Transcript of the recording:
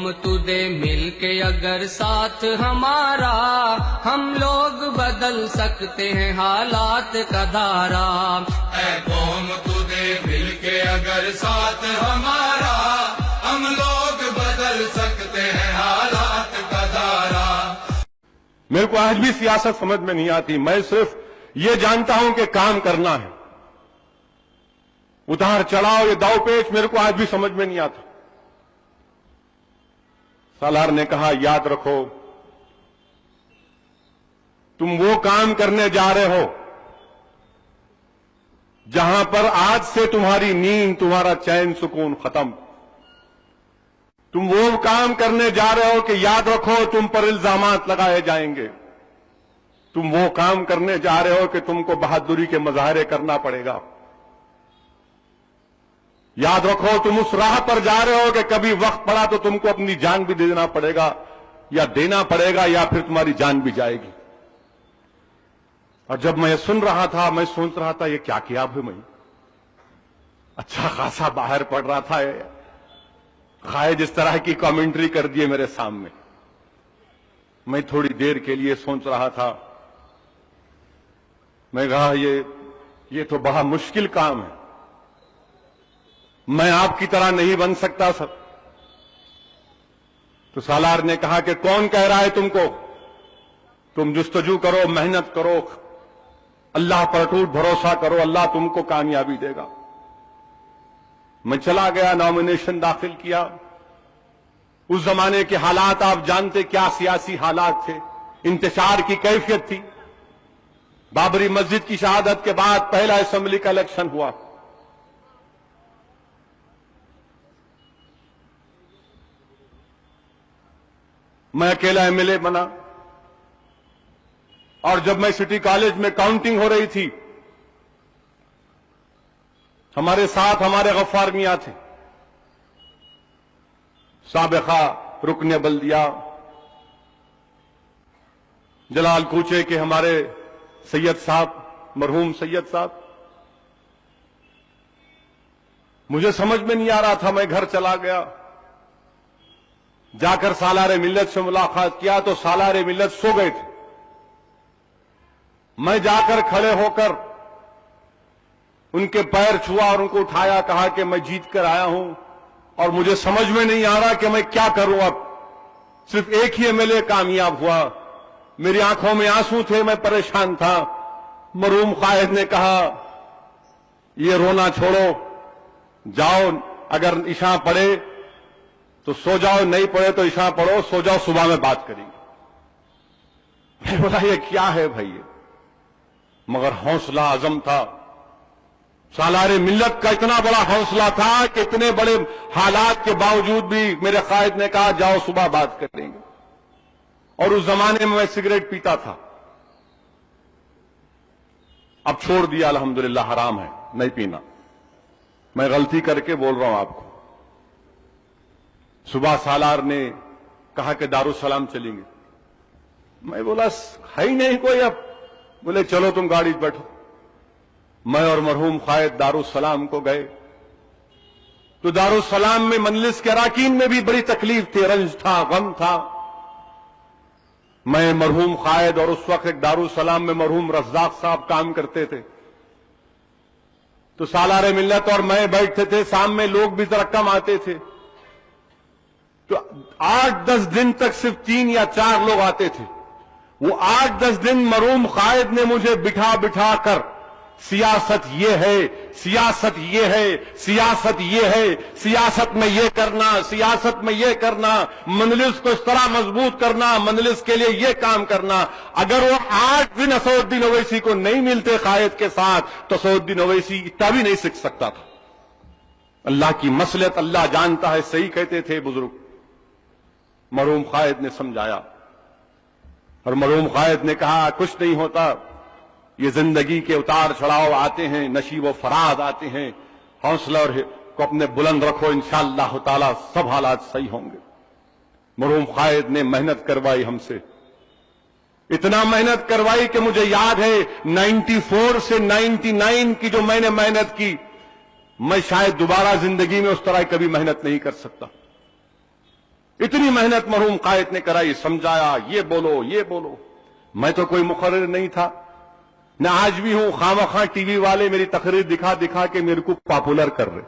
قوم تو دے مل کے اگر ساتھ ہمارا، ہم لوگ بدل سکتے ہیں حالات کا دھارا۔ اے قوم تو دے مل کے اگر ساتھ ہمارا، ہم لوگ بدل سکتے ہیں حالات کا دھارا۔ میرے کو آج بھی سیاست سمجھ میں نہیں آتی، میں صرف یہ جانتا ہوں کہ کام کرنا ہے۔ اتار چڑھاؤ، یہ داؤ پیچ میرے کو آج بھی سمجھ میں نہیں آتا۔ سالار نے کہا یاد رکھو تم وہ کام کرنے جا رہے ہو جہاں پر آج سے تمہاری نیند، تمہارا چین سکون ختم۔ تم وہ کام کرنے جا رہے ہو کہ یاد رکھو تم پر الزامات لگائے جائیں گے۔ تم وہ کام کرنے جا رہے ہو کہ تم کو بہادری کے مظاہرے کرنا پڑے گا۔ یاد رکھو تم اس راہ پر جا رہے ہو کہ کبھی وقت پڑا تو تم کو اپنی جان بھی دینا پڑے گا، یا دینا پڑے گا یا پھر تمہاری جان بھی جائے گی۔ اور جب میں یہ سن رہا تھا میں سوچ رہا تھا یہ کیا بھی میں اچھا خاصا باہر پڑ رہا تھا، قائد اس طرح کی کامنٹری کر دیے میرے سامنے۔ میں تھوڑی دیر کے لیے سوچ رہا تھا، میں کہا یہ تو بڑا مشکل کام ہے، میں آپ کی طرح نہیں بن سکتا سر۔ تو سالار نے کہا کہ کون کہہ رہا ہے تم کو؟ تم جستجو کرو، محنت کرو، اللہ پر ٹوٹ بھروسہ کرو، اللہ تم کو کامیابی دے گا۔ میں چلا گیا، نامینیشن داخل کیا۔ اس زمانے کے حالات آپ جانتے، کیا سیاسی حالات تھے، انتشار کی کیفیت تھی۔ بابری مسجد کی شہادت کے بعد پہلا اسمبلی کا الیکشن ہوا۔ میں اکیلا ایم ایل اے بنا، اور جب میں سٹی کالج میں کاؤنٹنگ ہو رہی تھی، ہمارے ساتھ ہمارے غفار میاں تھے، سابقہ رکن بلدیہ جلال کوچے کے ہمارے سید صاحب، مرحوم سید صاحب۔ مجھے سمجھ میں نہیں آ رہا تھا، میں گھر چلا گیا، جا کر سالار ملت سے ملاقات کیا تو سالار ملت سو گئے تھے۔ میں جا کر کھڑے ہو کر ان کے پیر چھوا اور ان کو اٹھایا، کہا کہ میں جیت کر آیا ہوں اور مجھے سمجھ میں نہیں آ رہا کہ میں کیا کروں۔ اب صرف ایک ہی ایم ایل اے کامیاب ہوا، میری آنکھوں میں آنسو تھے، میں پریشان تھا۔ مرحوم قائد نے کہا یہ رونا چھوڑو، جاؤ، اگر عشاء پڑے تو سو جاؤ، نہیں پڑے تو عشاء پڑھو، سو جاؤ، صبح میں بات کریں گے۔ میں بولا یہ کیا ہے بھائی؟ مگر حوصلہ عزم تھا، سالار ملت کا اتنا بڑا حوصلہ تھا کہ اتنے بڑے حالات کے باوجود بھی میرے قائد نے کہا جاؤ صبح بات کریں گے۔ اور اس زمانے میں سگریٹ پیتا تھا، اب چھوڑ دیا الحمدللہ، حرام ہے نہیں پینا۔ میں غلطی کر کے بول رہا ہوں آپ کو۔ صبح سالار نے کہا کہ دارالسلام چلیں گے، میں بولا ہے ہی نہیں کوئی اب، بولے چلو تم گاڑی بیٹھو۔ میں اور مرحوم قائد دارالسلام کو گئے تو دارالسلام میں مجلس کے اراکین میں بھی بڑی تکلیف تھی، رنج تھا، غم تھا۔ میں مرحوم قائد اور اس وقت ایک دارالسلام میں مرحوم رزاق صاحب کام کرتے تھے، تو سالار ملت اور میں بیٹھتے تھے، سامنے لوگ بھی ذرا کم آتے تھے، تو 8-10 دن تک صرف 3 یا 4 لوگ آتے تھے۔ وہ 8-10 دن مرحوم قائد نے مجھے بٹھا بٹھا کر سیاست یہ ہے، سیاست یہ ہے، سیاست یہ ہے، سیاست میں یہ کرنا، سیاست میں یہ کرنا، مجلس کو اس طرح مضبوط کرنا، مجلس کے لیے یہ کام کرنا۔ اگر وہ 8 دن اسد الدین اویسی کو نہیں ملتے قائد کے ساتھ تو اسد الدین اویسی اتنا بھی نہیں سیکھ سکتا تھا۔ اللہ کی مصلحت اللہ جانتا ہے، صحیح کہتے تھے بزرگ۔ مرحوم قائد نے سمجھایا اور مرحوم قائد نے کہا کچھ نہیں ہوتا، یہ زندگی کے اتار چڑھاؤ آتے ہیں، نشیب و فراز آتے ہیں، حوصلہ اور کو اپنے بلند رکھو، انشاءاللہ تعالی سب حالات صحیح ہوں گے۔ مرحوم قائد نے محنت کروائی ہم سے، اتنا محنت کروائی کہ مجھے یاد ہے 94 سے 99 کی جو میں نے محنت کی، میں شاید دوبارہ زندگی میں اس طرح کبھی محنت نہیں کر سکتا۔ اتنی محنت مرحوم قائد نے کرائی، سمجھایا یہ بولو یہ بولو. میں تو کوئی مقرر نہیں تھا، نہ آج بھی ہوں. خواہ مخواہ ٹی وی والے میری تقریر دکھا دکھا کے میرے کو پاپولر کر رہے.